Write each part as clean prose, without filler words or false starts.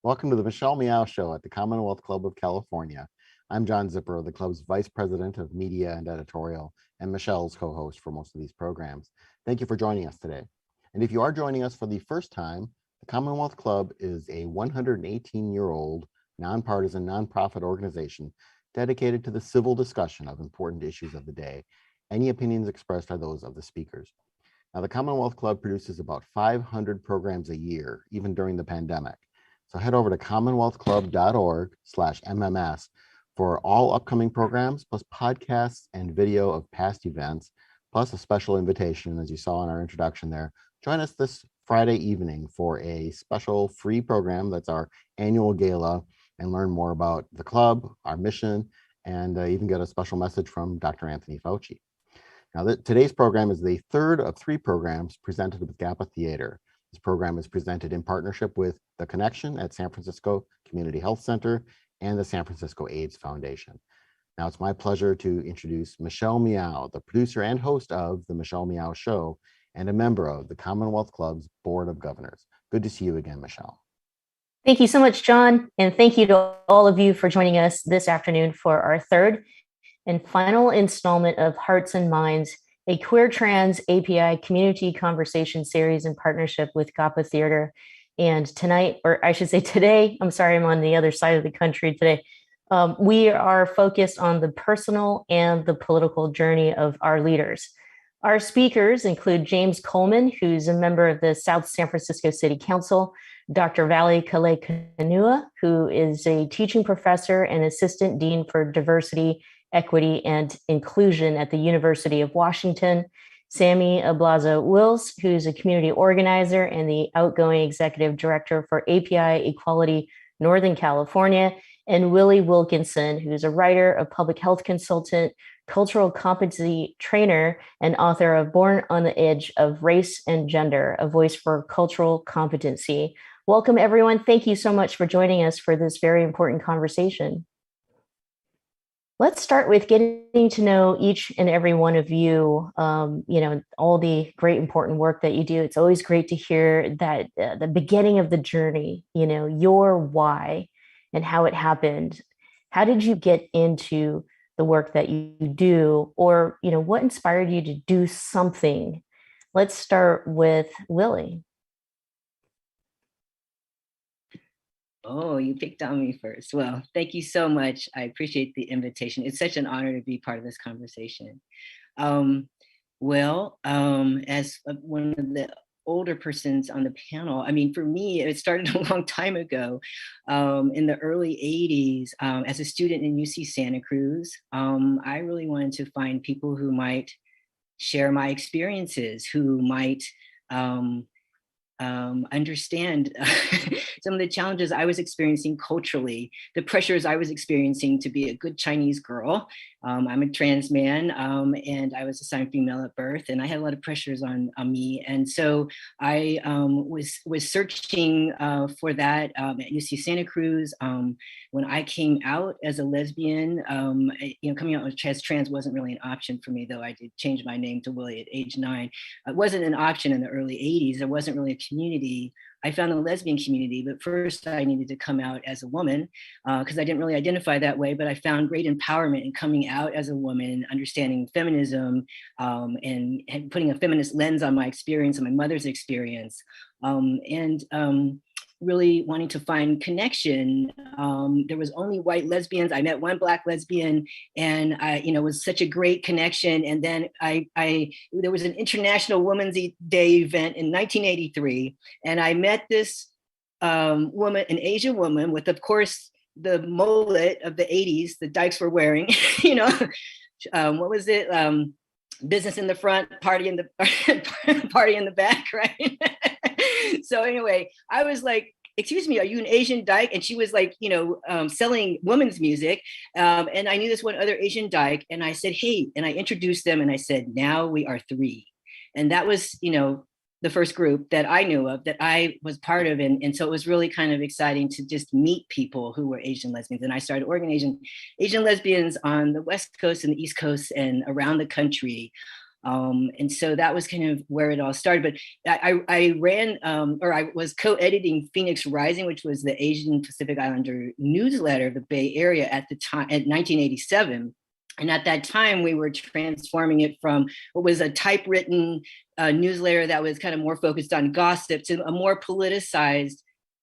Welcome to the Michelle Meow Show at the Commonwealth Club of California. I'm John Zipper, the club's Vice President of Media and Editorial, and Michelle's co-host for most of these programs. Thank you for joining us today. And if you are joining us for the first time, the Commonwealth Club is a 118-year-old nonpartisan nonprofit organization dedicated to the civil discussion of important issues of the day. Any opinions expressed are those of the speakers. Now, the Commonwealth Club produces about 500 programs a year, even during the pandemic. So head over to commonwealthclub.org/MMS for all upcoming programs, plus podcasts and video of past events, plus a special invitation, as you saw in our introduction there. Join us this Friday evening for a special free program that's our annual gala, and learn more about the club, our mission, and even get a special message from Dr. Anthony Fauci. Now, today's program is the third of three programs presented with GAPA Theater. This program is presented in partnership with The Connection at San Francisco Community Health Center and the San Francisco AIDS Foundation. Now, it's my pleasure to introduce Michelle Meow, the producer and host of The Michelle Meow Show and a member of the Commonwealth Club's Board of Governors. Good to see you again, Michelle. Thank you so much, John. And thank you to all of you for joining us this afternoon for our third and final installment of Hearts and Minds, a queer trans API community conversation series in partnership with GAPA Theater. And tonight, or I should say today, I'm sorry, I'm on the other side of the country today. We are focused on the personal and the political journey of our leaders. Our speakers include James Coleman, who's a member of the South San Francisco City Council, Dr. Vali Kale-Kanua, who is a teaching professor and assistant dean for diversity, equity, and inclusion at the University of Washington, Sammy Ablaza-Wills, who's a community organizer and the outgoing executive director for API Equality Northern California, and Willie Wilkinson, who's a writer, a public health consultant, cultural competency trainer, and author of Born on the Edge of Race and Gender, a voice for cultural competency. Welcome, everyone. Thank you so much for joining us for this very important conversation. Let's start with getting to know each and every one of you, all the great important work that you do. It's always great to hear that the beginning of the journey, your why and how it happened. How did you get into the work that you do, or, what inspired you to do something? Let's start with Willie. Oh, you picked on me first. Well, thank you so much. I appreciate the invitation. It's such an honor to be part of this conversation. As one of the older persons on the panel, for me, it started a long time ago, in the early 80s, as a student in UC Santa Cruz. I really wanted to find people who might share my experiences, who might understand some of the challenges I was experiencing culturally, the pressures I was experiencing to be a good Chinese girl. I'm a trans man, and I was assigned female at birth, and I had a lot of pressures on me. And so I was searching for that at UC Santa Cruz. When I came out as a lesbian, coming out as trans wasn't really an option for me, though I did change my name to Willie at age 9. It wasn't an option in the early 80s. There wasn't really a community. I found a lesbian community, but first I needed to come out as a woman because I didn't really identify that way, but I found great empowerment in coming out as a woman, understanding feminism, and putting a feminist lens on my experience and my mother's experience, and really wanting to find connection. There was only white lesbians. I met one Black lesbian, and it was such a great connection. And then there was an International Women's Day event in 1983, and I met this woman, an Asian woman with, of course, the mullet of the 80s the dykes were wearing. What was it? Business in the front, party in the back, right? So anyway, I was like, excuse me, are you an Asian dyke? And she was like, selling women's music. And I knew this one other Asian dyke. And I said, hey, and I introduced them and I said, now we are 3. And that was, the first group that I knew of that I was part of. And so it was really kind of exciting to just meet people who were Asian lesbians. And I started organizing Asian lesbians on the West Coast and the East Coast and around the country. And so that was kind of where it all started. But I ran, or I was co-editing Phoenix Rising, which was the Asian Pacific Islander newsletter of the Bay Area at the time, at 1987. And at that time, we were transforming it from what was a typewritten newsletter that was kind of more focused on gossip to a more politicized,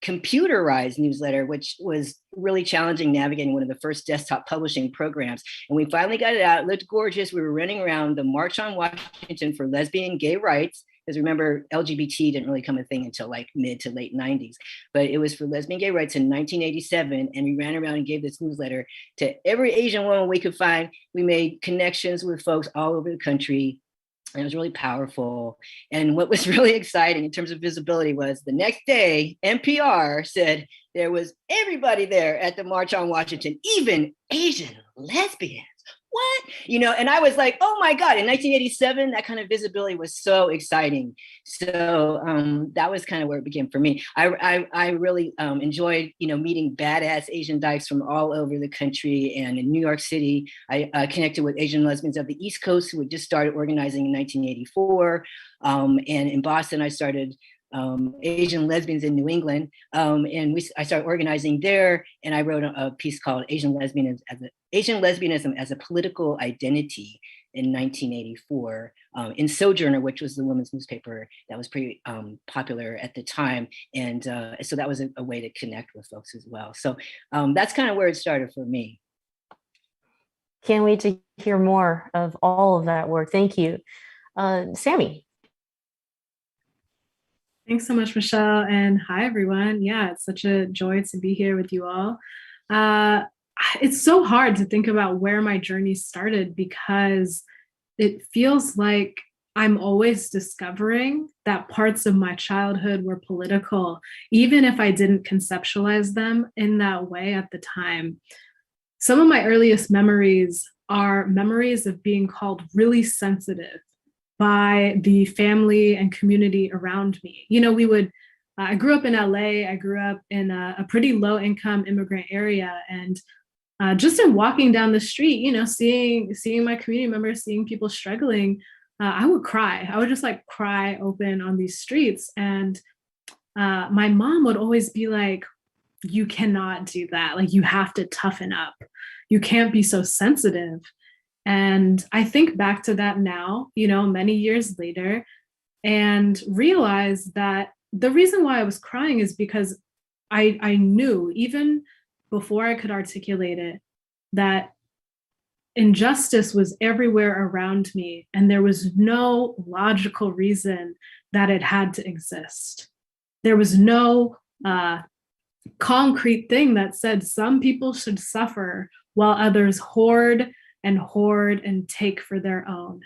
computerized newsletter, which was really challenging navigating one of the first desktop publishing programs. And we finally got it out. It looked gorgeous. We were running around the March on Washington for lesbian and gay rights. Because remember, LGBT didn't really come a thing until like mid to late 90s, but it was for lesbian gay rights in 1987. And we ran around and gave this newsletter to every Asian woman we could find. We made connections with folks all over the country. And it was really powerful. And what was really exciting in terms of visibility was the next day, NPR said there was everybody there at the March on Washington, even Asian lesbians. What? You know, and I was like, oh my God, in 1987, that kind of visibility was so exciting. So that was kind of where it began for me. I really enjoyed, you know, meeting badass Asian dykes from all over the country. And in New York City, I connected with Asian lesbians of the East Coast who had just started organizing in 1984. And in Boston, I started Asian lesbians in New England. And I started organizing there, and I wrote a piece called Asian Lesbianism as a Political Identity in 1984 in Sojourner, which was the women's newspaper that was pretty popular at the time. And so that was a way to connect with folks as well. So that's kind of where it started for me. Can't wait to hear more of all of that work. Thank you. Sammy. Thanks so much, Michelle. And hi, everyone. Yeah, it's such a joy to be here with you all. It's so hard to think about where my journey started because it feels like I'm always discovering that parts of my childhood were political, even if I didn't conceptualize them in that way at the time. Some of my earliest memories are memories of being called really sensitive by the family and community around me. You know, I grew up in LA, I grew up in a pretty low income immigrant area. And just in walking down the street, you know, seeing my community members, seeing people struggling, I would cry. I would just like cry open on these streets. And my mom would always be like, you cannot do that. Like, you have to toughen up. You can't be so sensitive. And I think back to that now, you know, many years later, and realize that the reason why I was crying is because I knew, even before I could articulate it, that injustice was everywhere around me, and there was no logical reason that it had to exist. There was no concrete thing that said some people should suffer while others hoard and take for their own.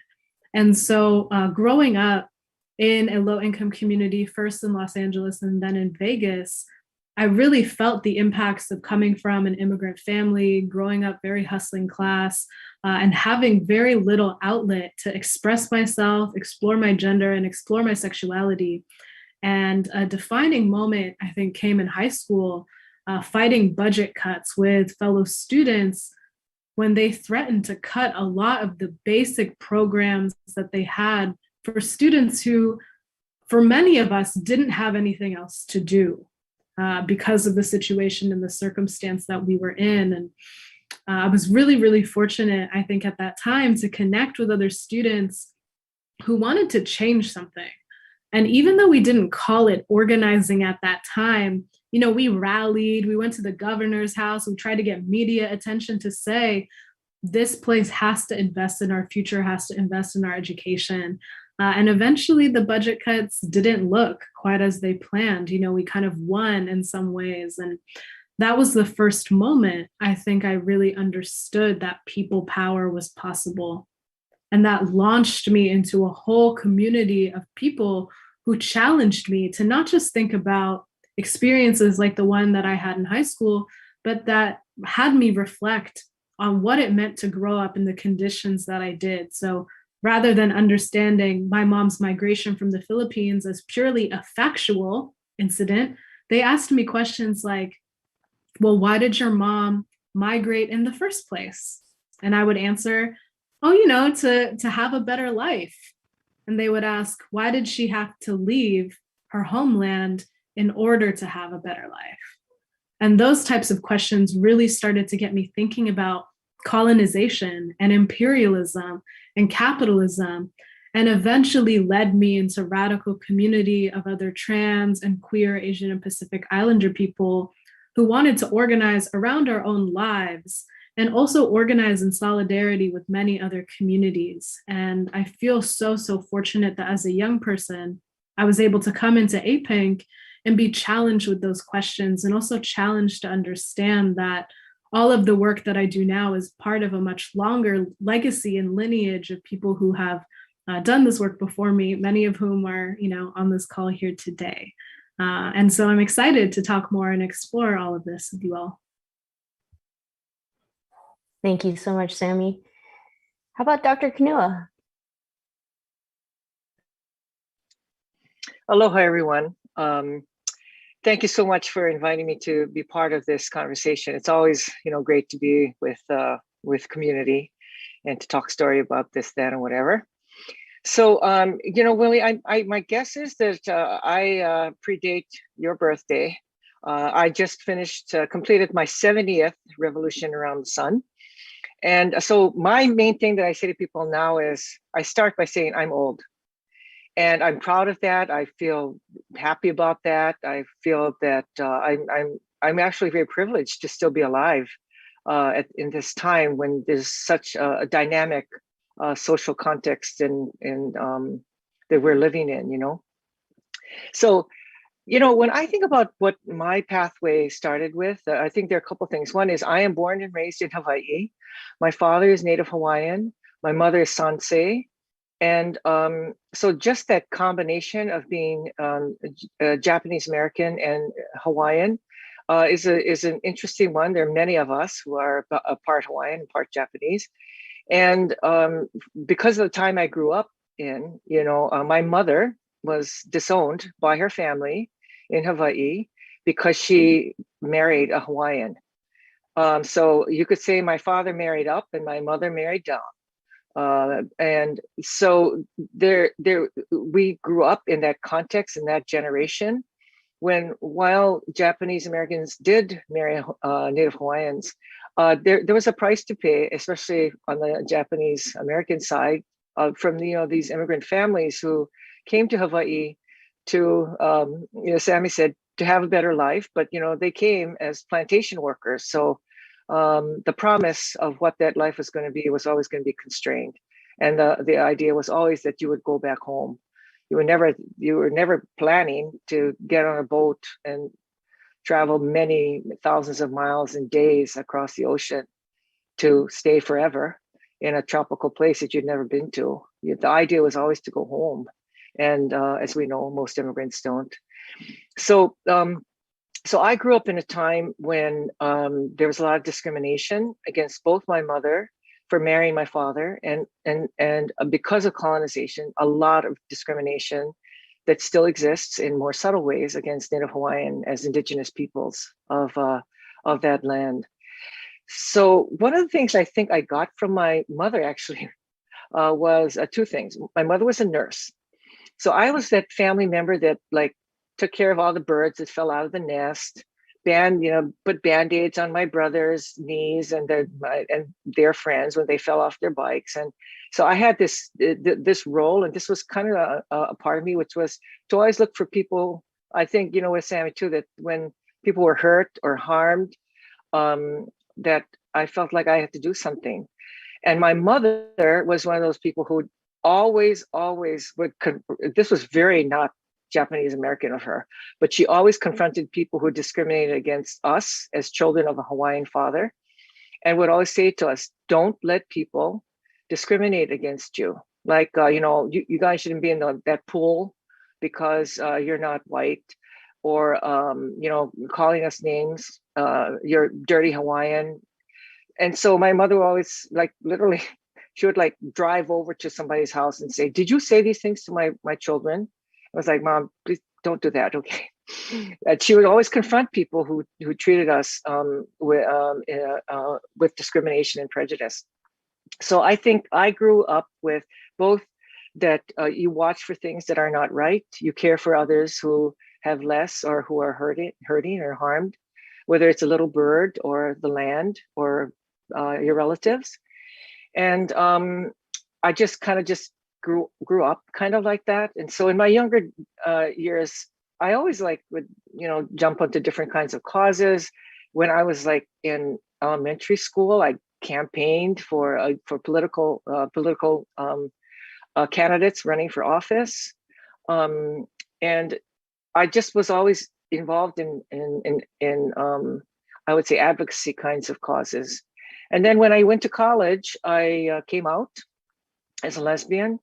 And so growing up in a low-income community, first in Los Angeles and then in Vegas, I really felt the impacts of coming from an immigrant family, growing up very hustling class, and having very little outlet to express myself, explore my gender, and explore my sexuality. And a defining moment, I think, came in high school, fighting budget cuts with fellow students when they threatened to cut a lot of the basic programs that they had for students who, for many of us, didn't have anything else to do because of the situation and the circumstance that we were in. And I was really, really fortunate, I think, at that time to connect with other students who wanted to change something. And even though we didn't call it organizing at that time, you know, we rallied, we went to the governor's house, we tried to get media attention to say, this place has to invest in our future, has to invest in our education. And eventually the budget cuts didn't look quite as they planned. You know, we kind of won in some ways. And that was the first moment I think I really understood that people power was possible. And that launched me into a whole community of people who challenged me to not just think about experiences like the one that I had in high school, but that had me reflect on what it meant to grow up in the conditions that I did. So rather than understanding my mom's migration from the Philippines as purely a factual incident, they asked me questions like, well, why did your mom migrate in the first place? And I would answer, oh, you know, to have a better life. And they would ask, why did she have to leave her homeland in order to have a better life? And those types of questions really started to get me thinking about colonization and imperialism and capitalism, and eventually led me into radical community of other trans and queer Asian and Pacific Islander people who wanted to organize around our own lives and also organize in solidarity with many other communities. And I feel so, so fortunate that as a young person, I was able to come into APINC and be challenged with those questions, and also challenged to understand that all of the work that I do now is part of a much longer legacy and lineage of people who have done this work before me, many of whom are, you know, on this call here today. And so I'm excited to talk more and explore all of this with you all. Thank you so much, Sammy. How about Dr. Kanua? Aloha, everyone. Thank you so much for inviting me to be part of this conversation. It's always, you know, great to be with community and to talk story about this, that, and whatever. So, you know, Willie, my guess is that I predate your birthday. I just completed my 70th revolution around the sun. And so my main thing that I say to people now is I start by saying I'm old. And I'm proud of that. I feel happy about that. I feel that I'm actually very privileged to still be alive in this time when there's such a dynamic social context and that we're living in, you know. So, you know, when I think about what my pathway started with, I think there are a couple of things. One is I am born and raised in Hawaii. My father is Native Hawaiian. My mother is Sansei. And so just that combination of being Japanese American and Hawaiian is an interesting one. There are many of us who are a part Hawaiian and part Japanese. And because of the time I grew up in, you know, my mother was disowned by her family in Hawaii because she married a Hawaiian. So you could say my father married up and my mother married down. And so we grew up in that context, in that generation, while Japanese Americans did marry Native Hawaiians, there was a price to pay, especially on the Japanese American side, from these immigrant families who came to Hawaii to, Sammy said, to have a better life, but they came as plantation workers. So the promise of what that life was going to be was always going to be constrained. And the idea was always that you would go back home. You were never planning to get on a boat and travel many thousands of miles and days across the ocean to stay forever in a tropical place that you'd never been to. The idea was always to go home. And as we know, most immigrants don't. So I grew up in a time when there was a lot of discrimination against both my mother for marrying my father, and because of colonization, a lot of discrimination that still exists in more subtle ways against Native Hawaiian as indigenous peoples of that land. So one of the things I think I got from my mother actually was two things. My mother was a nurse. So I was that family member that took care of all the birds that fell out of the nest, put Band-Aids on my brother's knees and their friends when they fell off their bikes. And so I had this role, and this was kind of a part of me, which was to always look for people. I think, with Sammy too, that when people were hurt or harmed, that I felt like I had to do something. And my mother was one of those people who always would, this was very not Japanese American of her, but she always confronted people who discriminated against us as children of a Hawaiian father, and would always say to us, don't let people discriminate against you. You guys shouldn't be in that pool because you're not white, or calling us names, you're dirty Hawaiian. And so my mother always literally, she would drive over to somebody's house and say, did you say these things to my children? I was like, Mom, please don't do that, okay? And she would always confront people who treated us with discrimination and prejudice. So I think I grew up with both that you watch for things that are not right, you care for others who have less or who are hurting or harmed, whether it's a little bird or the land or your relatives. And I just kind of just grew up kind of like that. And so in my younger years, I always like would jump onto different kinds of causes. When I was like in elementary school, I campaigned for political candidates running for office, and I just was always involved in I would say advocacy kinds of causes. And then when I went to college, I came out as a lesbian,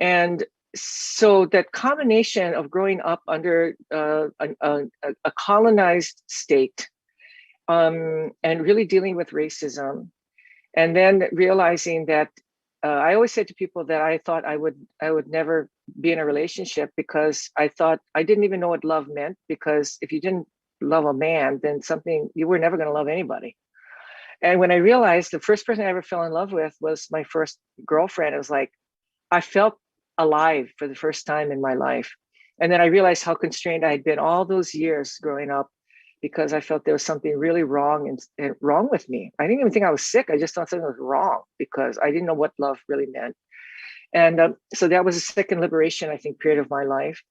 and so that combination of growing up under a colonized state, and really dealing with racism, and then realizing that I always said to people that I thought I would never be in a relationship because I thought I didn't even know what love meant, because if you didn't love a man, then you were never going to love anybody. And when I realized the first person I ever fell in love with was my first girlfriend, it was like I felt alive for the first time in my life. And then I realized how constrained I had been all those years growing up, because I felt there was something really wrong and wrong with me. I didn't even think I was sick. I just thought something was wrong because I didn't know what love really meant. And so that was a second liberation, I think, period of my life.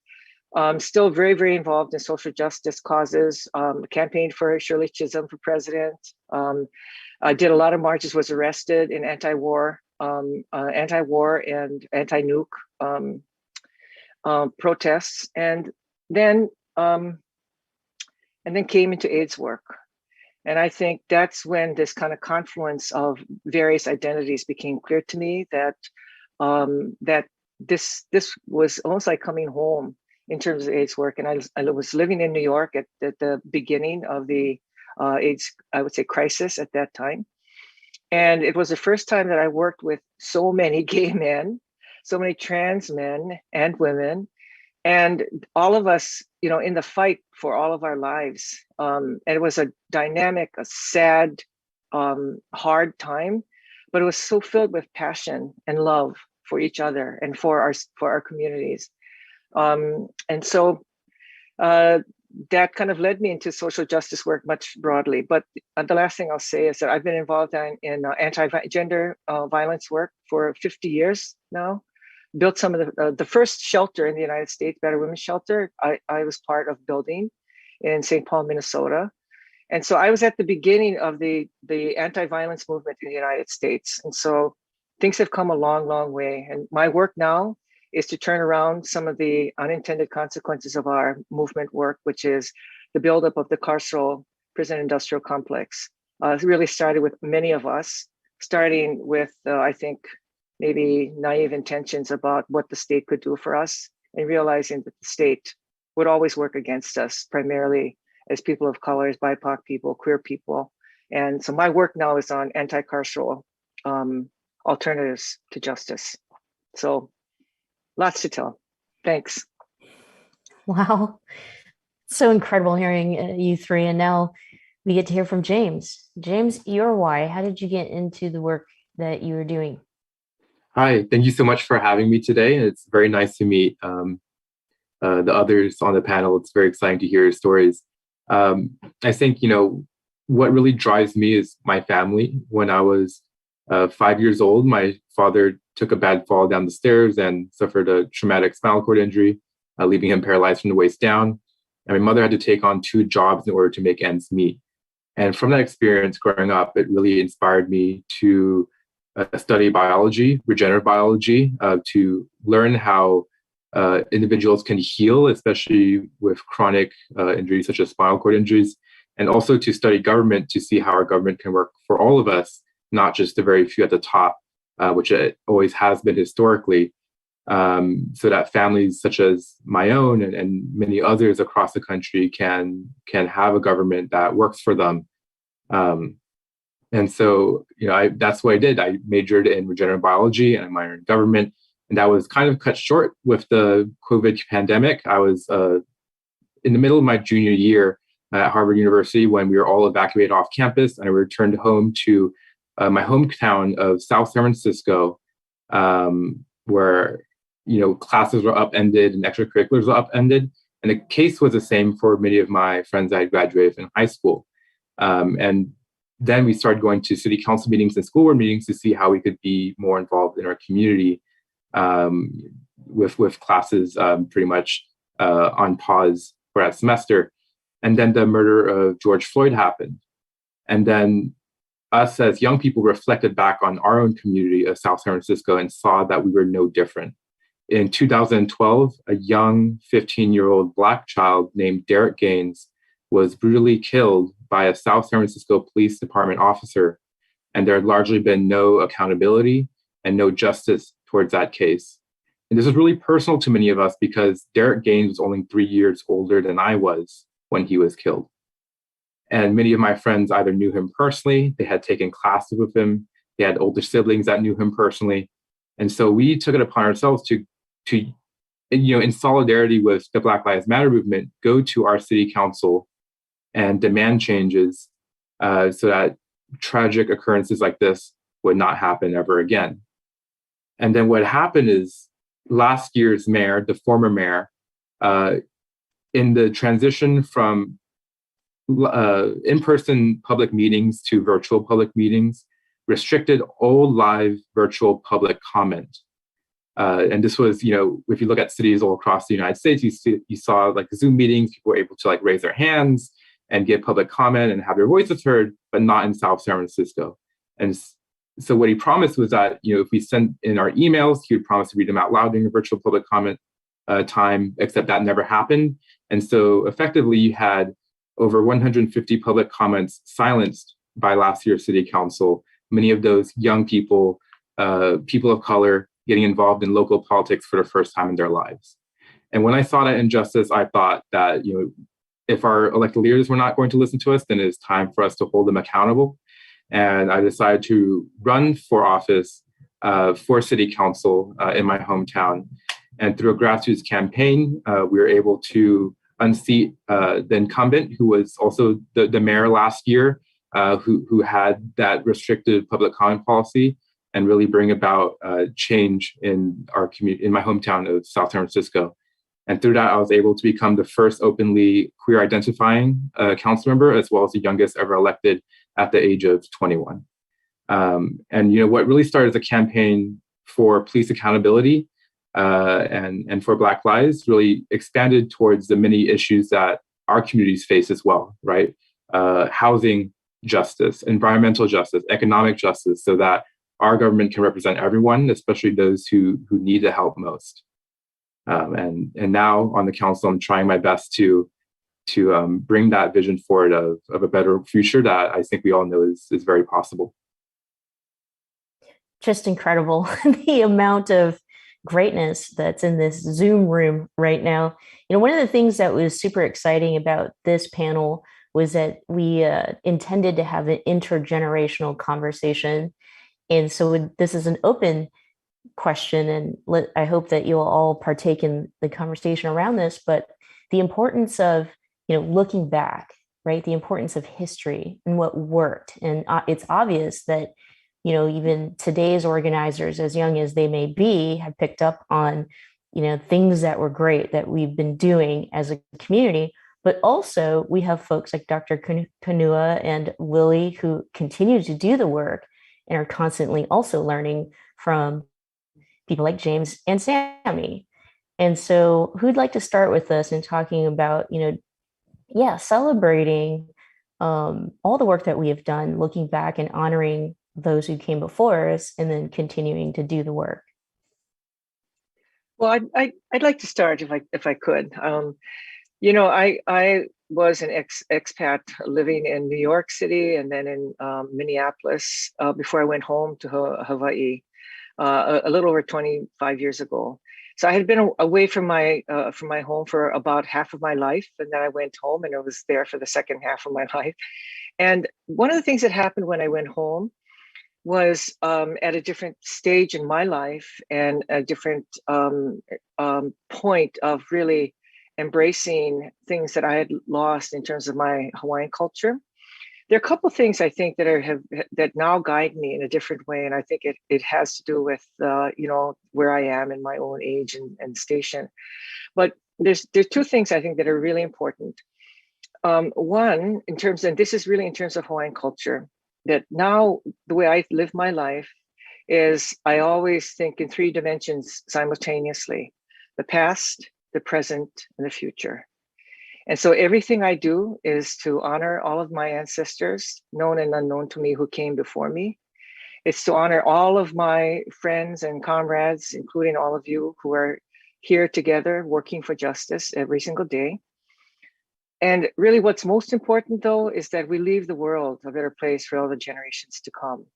Still very, very involved in social justice causes, campaigned for Shirley Chisholm for president. I did a lot of marches, was arrested in anti-war and anti-nuke protests. And then came into AIDS work. And I think that's when this kind of confluence of various identities became clear to me, that this was almost like coming home in terms of AIDS work. And I was living in New York at the beginning of the AIDS, I would say, crisis at that time. And it was the first time that I worked with so many gay men, so many trans men and women, and all of us, in the fight for all of our lives. And it was a dynamic, a sad, hard time, but it was so filled with passion and love for each other and for our communities. And so that kind of led me into social justice work much broadly. But the last thing I'll say is that I've been involved in anti-gender violence work for 50 years now. Built some of the first shelter in the United States, Better Women's Shelter, I was part of building in St. Paul, Minnesota. And so I was at the beginning of the anti-violence movement in the United States. And so things have come a long, long way. And my work now is to turn around some of the unintended consequences of our movement work, which is the buildup of the carceral prison industrial complex. It really started with many of us, starting with, I think, maybe naive intentions about what the state could do for us, and realizing that the state would always work against us, primarily as people of color, as BIPOC people, queer people. And so my work now is on anti-carceral alternatives to justice. So lots to tell. Thanks. Wow. So incredible hearing you three. And now we get to hear from James. James, your why. How did you get into the work that you were doing? Hi, thank you so much for having me today. It's very nice to meet the others on the panel. It's very exciting to hear your stories. I think, what really drives me is my family. When I was 5 years old, my father took a bad fall down the stairs and suffered a traumatic spinal cord injury, leaving him paralyzed from the waist down. And my mother had to take on 2 jobs in order to make ends meet. And from that experience growing up, it really inspired me to study biology, regenerative biology, to learn how individuals can heal, especially with chronic injuries such as spinal cord injuries, and also to study government to see how our government can work for all of us, not just the very few at the top, which it always has been historically, so that families such as my own and many others across the country can have a government that works for them. And so, that's what I did. I majored in regenerative biology and I minored in government. And that was kind of cut short with the COVID pandemic. I was in the middle of my junior year at Harvard University when we were all evacuated off campus, and I returned home to my hometown of South San Francisco, where classes were upended and extracurriculars were upended. And the case was the same for many of my friends I had graduated from high school. And then we started going to city council meetings and school board meetings to see how we could be more involved in our community, with classes pretty much on pause for that semester. And then the murder of George Floyd happened. And then us as young people reflected back on our own community of South San Francisco and saw that we were no different. In 2012, a young 15-year-old Black child named Derek Gaines was brutally killed by a South San Francisco Police Department officer, and there had largely been no accountability and no justice towards that case. And this was really personal to many of us because Derek Gaines was only 3 years older than I was when he was killed. And many of my friends either knew him personally, they had taken classes with him, they had older siblings that knew him personally. And so we took it upon ourselves to in solidarity with the Black Lives Matter movement, go to our city council and demand changes so that tragic occurrences like this would not happen ever again. And then what happened is last year's mayor, the former mayor, in the transition from in-person public meetings to virtual public meetings, restricted all live virtual public comment. And this was, if you look at cities all across the United States, you saw like Zoom meetings, people were able to like raise their hands and give public comment and have their voices heard, but not in South San Francisco. And so what he promised was that, if we sent in our emails, he would promise to read them out loud during a virtual public comment time, except that never happened. And so effectively you had over 150 public comments silenced by last year's city council, many of those young people, people of color, getting involved in local politics for the first time in their lives. And when I saw that injustice, I thought that, if our elected leaders were not going to listen to us, then it's time for us to hold them accountable. And I decided to run for office for city council in my hometown. And through a grassroots campaign, we were able to unseat the incumbent, who was also the mayor last year, who had that restricted public comment policy, and really bring about change in our community, in my hometown of South San Francisco. And through that, I was able to become the first openly queer identifying council member, as well as the youngest ever elected at the age of 21. And what really started as a campaign for police accountability and for Black lives really expanded towards the many issues that our communities face as well, right? Housing justice, environmental justice, economic justice, so that our government can represent everyone, especially those who need the help most. And now on the council, I'm trying my best to bring that vision forward of a better future that I think we all know is very possible. Just incredible, the amount of greatness that's in this Zoom room right now. One of the things that was super exciting about this panel was that we intended to have an intergenerational conversation. And so this is an open question, and I hope that you'll all partake in the conversation around this, but the importance of, looking back, right? The importance of history and what worked. And it's obvious that, even today's organizers, as young as they may be, have picked up on, things that were great that we've been doing as a community. But also we have folks like Dr. Kanua and Lily who continue to do the work and are constantly also learning from people like James and Sammy. And so who'd like to start with us in talking about, celebrating all the work that we have done, looking back and honoring those who came before us, and then continuing to do the work? Well, I'd like to start if I could. I was an expat living in New York City and then in Minneapolis before I went home to Hawaii a little over 25 years ago. So I had been away from my home for about half of my life, and then I went home and I was there for the second half of my life. And one of the things that happened when I went home was at a different stage in my life and a different point of really embracing things that I had lost in terms of my Hawaiian culture. there are a couple of things I think that now guide me in a different way, and I think it has to do with where I am in my own age and station. But there's two things I think that are really important. One, and this is really in terms of Hawaiian culture, that now the way I live my life is I always think in 3 dimensions simultaneously: the past, the present, and the future. And so everything I do is to honor all of my ancestors, known and unknown to me, who came before me. It's to honor all of my friends and comrades, including all of you who are here together working for justice every single day. And really what's most important, though, is that we leave the world a better place for all the generations to come.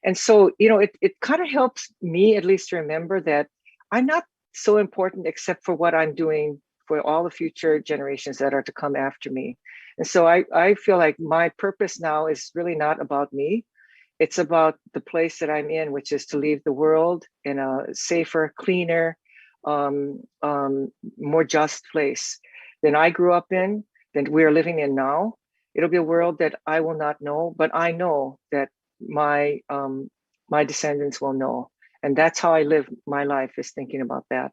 And so, it kind of helps me at least to remember that I'm not so important except for what I'm doing for all the future generations that are to come after me. And so I feel like my purpose now is really not about me. It's about the place that I'm in, which is to leave the world in a safer, cleaner, more just place than I grew up in, than we're living in now. It'll be a world that I will not know, but I know that my descendants will know. And that's how I live my life, is thinking about that.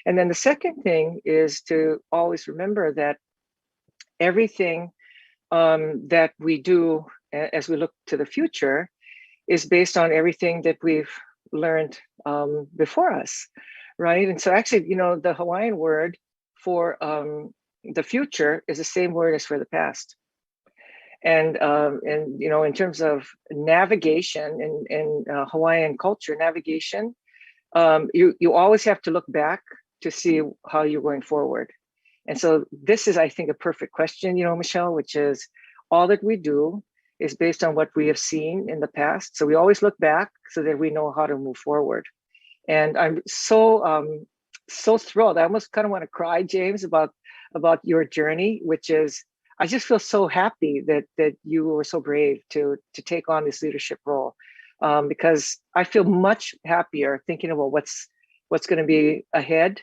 And then the second thing is to always remember that everything that we do as we look to the future is based on everything that we've learned before us, right? And so actually, the Hawaiian word for the future is the same word as for the past. And in terms of navigation in Hawaiian culture, navigation, you always have to look back to see how you're going forward. And so this is, I think, a perfect question, Michelle, which is all that we do is based on what we have seen in the past. So we always look back so that we know how to move forward. And I'm so thrilled. I almost kind of want to cry, James, about your journey, which is, I just feel so happy that you were so brave to take on this leadership role, because I feel much happier thinking about what's going to be ahead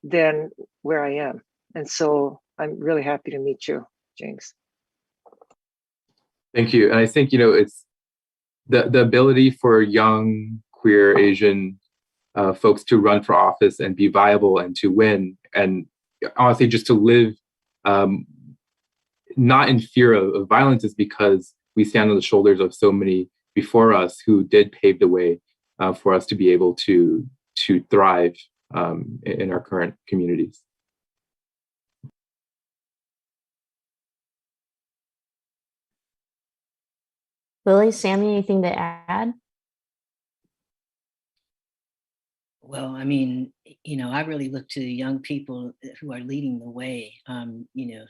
than where I am. And so I'm really happy to meet you, James. Thank you. And I think, it's the ability for young, queer, Asian folks to run for office and be viable and to win, and honestly, just to live not in fear of violence, is because we stand on the shoulders of so many before us who did pave the way for us to be able to thrive in our current communities. Lily, Sammy, anything to add? Well, I mean, I really look to the young people who are leading the way,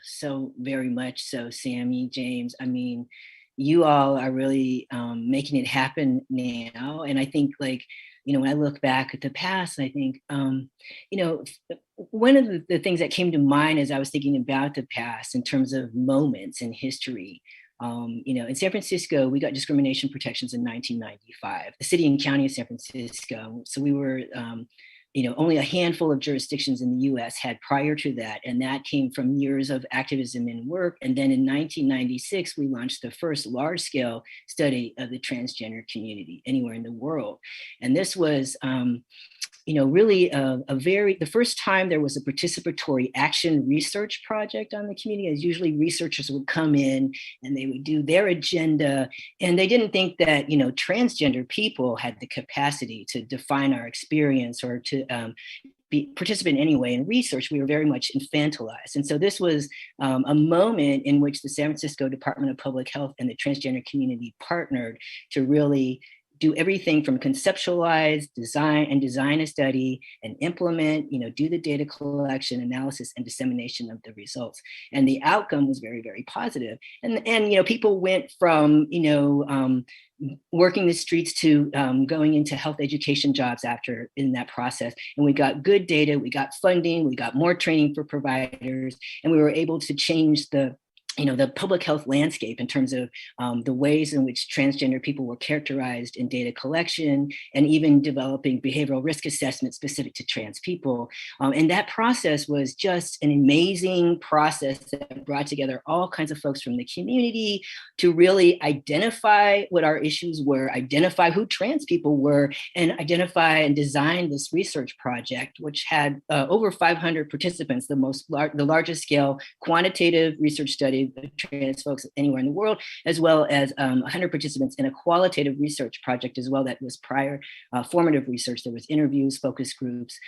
so very much so, Sammy, James. I mean, you all are really making it happen now. And I think, when I look back at the past, I think, one of the things that came to mind as I was thinking about the past in terms of moments in history, in San Francisco, we got discrimination protections in 1995, the city and county of San Francisco. So we were, only a handful of jurisdictions in the US had prior to that. And that came from years of activism and work. And then in 1996, we launched the first large scale study of the transgender community anywhere in the world. And this was, really the first time there was a participatory action research project on the community. As usually researchers would come in and they would do their agenda, and they didn't think that, transgender people had the capacity to define our experience or to participate in any way in research. We were very much infantilized. And so this was a moment in which the San Francisco Department of Public Health and the transgender community partnered to really do everything from conceptualize, design a study, and implement, do the data collection, analysis, and dissemination of the results. And the outcome was very, very positive. And people went from, working the streets to going into health education jobs after in that process. And we got good data, we got funding, we got more training for providers, and we were able to change the the public health landscape in terms of the ways in which transgender people were characterized in data collection and even developing behavioral risk assessments specific to trans people. And that process was just an amazing process that brought together all kinds of folks from the community to really identify what our issues were, identify who trans people were, and identify and design this research project, which had over 500 participants, the largest scale quantitative research study of trans folks anywhere in the world, as well as 100 participants in a qualitative research project as well that was prior formative research. There was interviews, focus groups,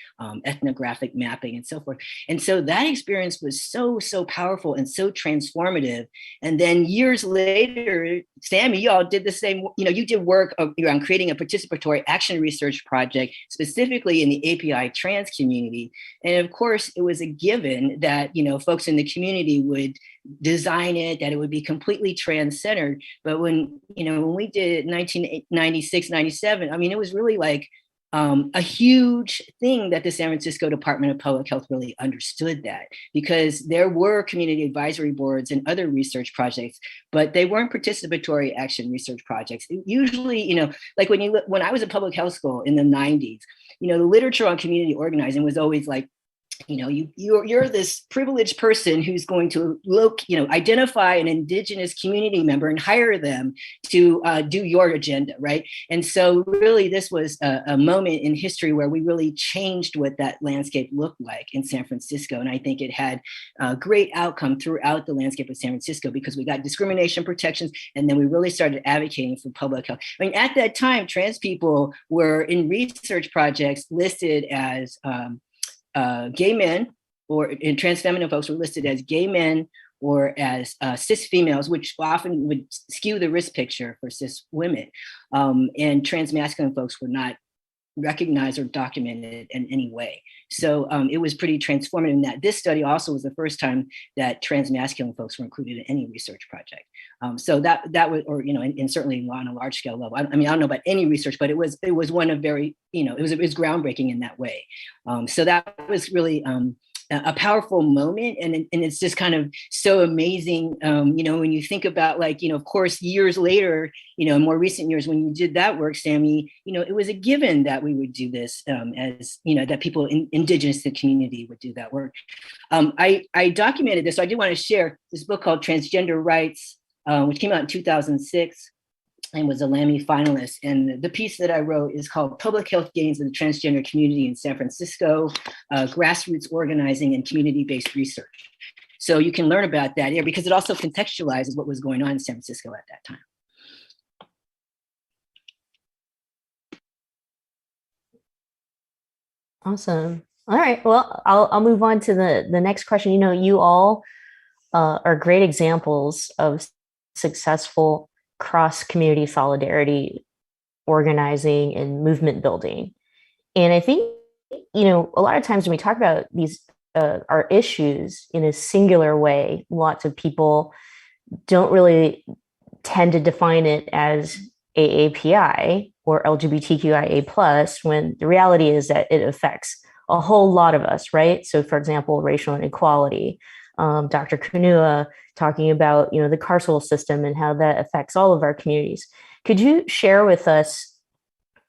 ethnographic mapping, and so forth. And so that experience was so powerful and so transformative. And then years later, Sammy, you all did the same, you did work around creating a participatory action research project, specifically in the API trans community. And of course, it was a given that, folks in the community would design it, that it would be completely trans-centered. But when we did it in 1996, 97, it was really like a huge thing that the San Francisco Department of Public Health really understood that, because there were community advisory boards and other research projects, but they weren't participatory action research projects. Usually, like when I was at public health school in the 90s, the literature on community organizing was always like, you're this privileged person who's going to identify an indigenous community member and hire them to do your agenda, right? And so really this was a moment in history where we really changed what that landscape looked like in San Francisco. And I think it had a great outcome throughout the landscape of San Francisco, because we got discrimination protections, and then we really started advocating for public health. At that time, trans people were in research projects listed as gay men, and trans feminine folks were listed as gay men or as cis females, which often would skew the risk picture for cis women. And trans masculine folks were not recognized or documented in any way. So it was pretty transformative in that this study also was the first time that trans masculine folks were included in any research project. So that was, and certainly on a large scale level. I don't know about any research, but it was one of very, it was groundbreaking in that way. So that was really a powerful moment. And it's just kind of so amazing, when you think about of course, years later, in more recent years, when you did that work, Sammy, it was a given that we would do this as, that people indigenous to the community would do that work. I documented this. So I did want to share this book called Transgender Rights, which came out in 2006. And was a Lammy finalist. And the piece that I wrote is called Public Health Gains of the Transgender Community in San Francisco, Grassroots Organizing and Community-Based Research. So you can learn about that here, because it also contextualizes what was going on in San Francisco at that time. Awesome. All right. Well, I'll move on to the next question. You all are great examples of successful cross-community solidarity organizing and movement building. And I think, a lot of times when we talk about these our issues in a singular way, lots of people don't really tend to define it as AAPI or LGBTQIA+, when the reality is that it affects a whole lot of us, right? So for example, racial inequality, Dr. Kunua talking about, the carceral system and how that affects all of our communities. Could you share with us,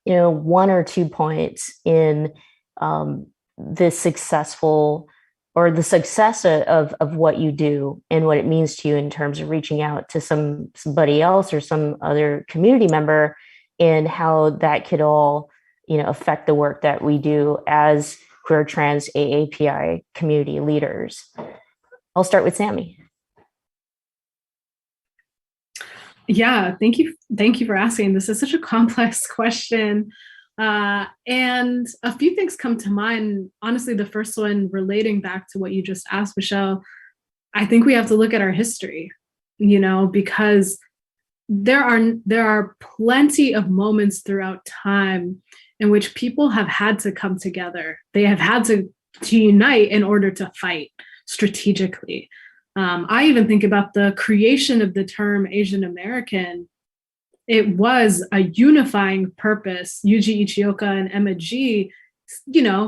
one or 2 points in the successful or the success of what you do and what it means to you in terms of reaching out to somebody else or some other community member, and how that could all, affect the work that we do as queer trans AAPI community leaders? I'll start with Sammy. Yeah, thank you for asking. This is such a complex question. And a few things come to mind. Honestly, the first one relating back to what you just asked, Michelle, I think we have to look at our history, because there are plenty of moments throughout time in which people have had to come together. They have had to unite in order to fight strategically. I even think about the creation of the term Asian American. It was a unifying purpose. Yuji Ichioka and Emma G,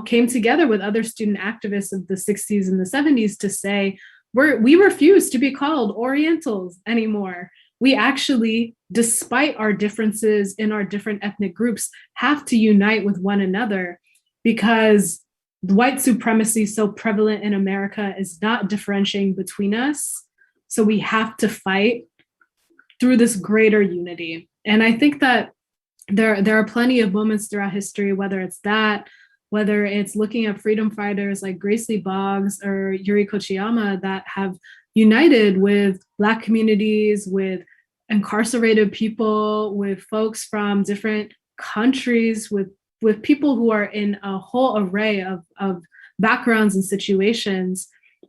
came together with other student activists of the 60s and the 70s to say, we refuse to be called Orientals anymore. We actually, despite our differences in our different ethnic groups, have to unite with one another, because white supremacy so prevalent in America is not differentiating between us. So we have to fight through this greater unity. And I think that there are plenty of moments throughout history, whether it's that, whether it's looking at freedom fighters like Grace Lee Boggs or Yuri Kochiyama, that have united with Black communities, with incarcerated people, with folks from different countries, with people who are in a whole array of backgrounds and situations,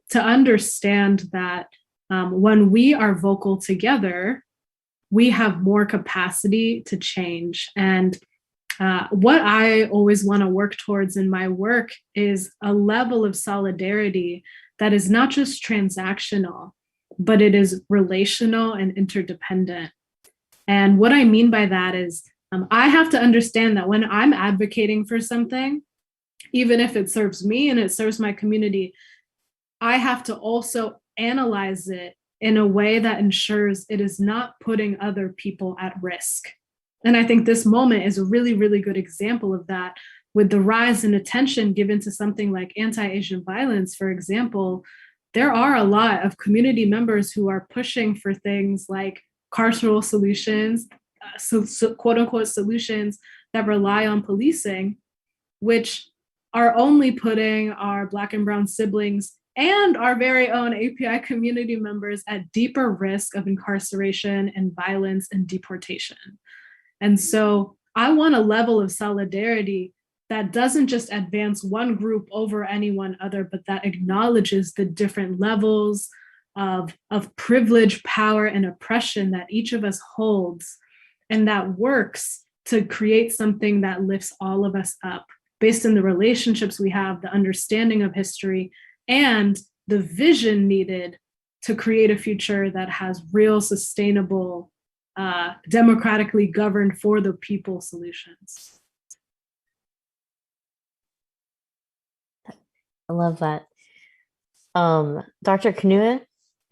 to understand that when we are vocal together, we have more capacity to change. And what I always want to work towards in my work is a level of solidarity that is not just transactional, but it is relational and interdependent. And what I mean by that is I have to understand that when I'm advocating for something, even if it serves me and it serves my community, I have to also analyze it in a way that ensures it is not putting other people at risk. And I think this moment is a really, really good example of that, with the rise in attention given to something like anti-Asian violence, for example. There are a lot of community members who are pushing for things like carceral solutions, so quote unquote solutions that rely on policing, which are only putting our Black and Brown siblings and our very own API community members at deeper risk of incarceration and violence and deportation. And so I want a level of solidarity that doesn't just advance one group over any one other, but that acknowledges the different levels of privilege, power, and oppression that each of us holds, and that works to create something that lifts all of us up based on the relationships we have, the understanding of history, and the vision needed to create a future that has real, sustainable, democratically governed for the people solutions. I love that. Dr. Kanua,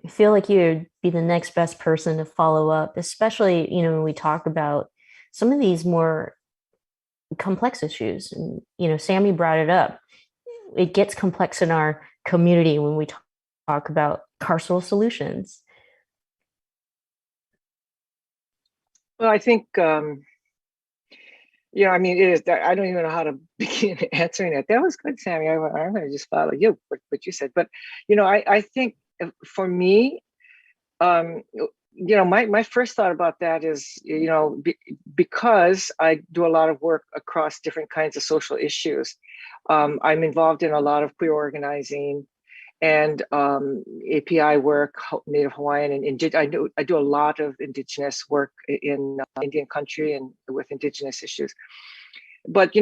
I feel like you'd be the next best person to follow up, especially, when we talk about some of these more complex issues. And, Sammy brought it up. It gets complex in our community when we talk about carceral solutions. Well, I think, it is, I don't even know how to begin answering that. That was good, Sammy. I'm going to just follow you, what you said. But, I think for me, my first thought about that is, because I do a lot of work across different kinds of social issues. I'm involved in a lot of queer organizing and API work, Native Hawaiian, and I do a lot of Indigenous work in Indian country and with Indigenous issues. But,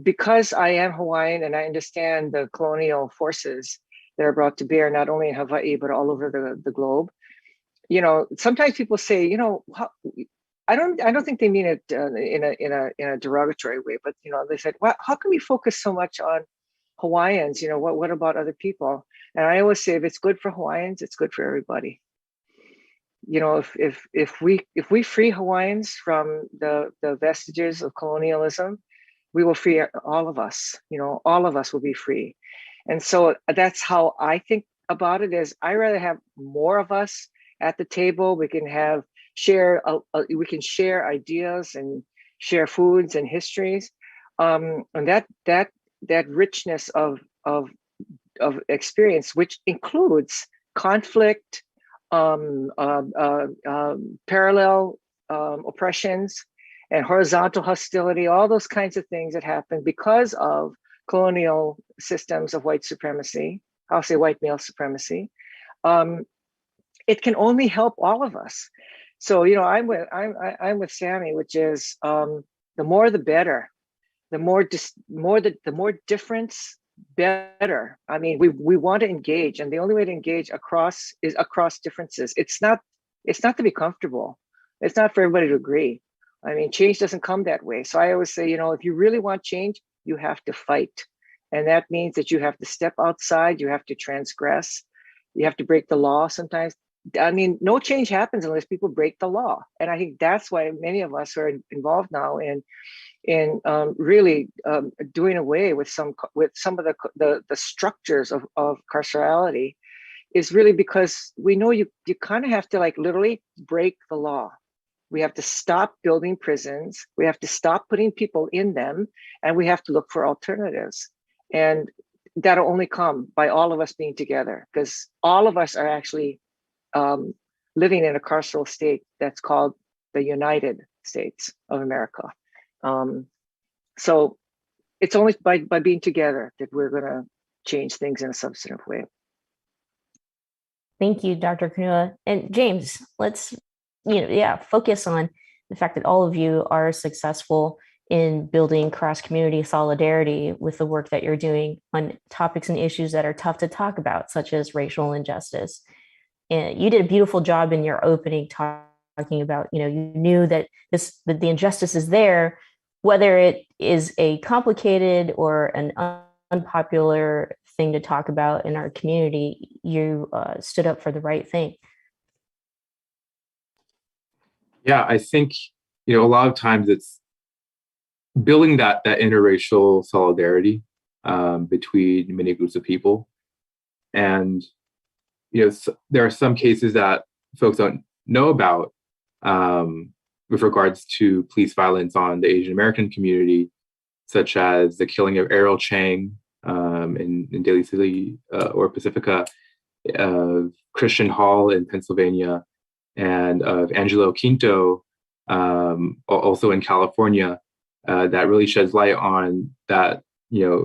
because I am Hawaiian and I understand the colonial forces that are brought to bear, not only in Hawaii, but all over the globe, sometimes people say, I don't think they mean it in a derogatory way, but they said, well, how can we focus so much on Hawaiians? What about other people? And I always say, if it's good for Hawaiians, it's good for everybody. If we free Hawaiians from the vestiges of colonialism, we will free all of us. All of us will be free. And so that's how I think about it. Is I rather have more of us at the table. We can share ideas and share foods and histories, and that richness of experience, which includes conflict, parallel oppressions, and horizontal hostility, all those kinds of things that happen because of colonial systems of white supremacy. I'll say white male supremacy. It can only help all of us. So I'm with Sammy, which is the more the better, the more difference, better. I mean, we want to engage, and the only way to engage is across differences. It's not to be comfortable. It's not for everybody to agree. I mean, change doesn't come that way. So I always say, if you really want change, you have to fight, and that means that you have to step outside. You have to transgress. You have to break the law sometimes. I mean, no change happens unless people break the law. And I think that's why many of us are involved now in really doing away with some of the structures of carcerality, is really because we know you kind of have to like literally break the law. We have to stop building prisons. We have to stop putting people in them, and we have to look for alternatives. And that'll only come by all of us being together, because all of us are actually living in a carceral state that's called the United States of America. So it's only by being together that we're going to change things in a substantive way. Thank you, Dr. Kanua. And James, let's, focus on the fact that all of you are successful in building cross-community solidarity with the work that you're doing on topics and issues that are tough to talk about, such as racial injustice. And you did a beautiful job in your opening talking about, you knew that the injustice is there, whether it is a complicated or an unpopular thing to talk about in our community. You stood up for the right thing. Yeah, I think, a lot of times it's building that interracial solidarity between many groups of people. And, there are some cases that folks don't know about with regards to police violence on the Asian American community, such as the killing of Errol Chang in Daly City or Pacifica, of Christian Hall in Pennsylvania, and of Angelo Quinto, also in California, that really sheds light on that, the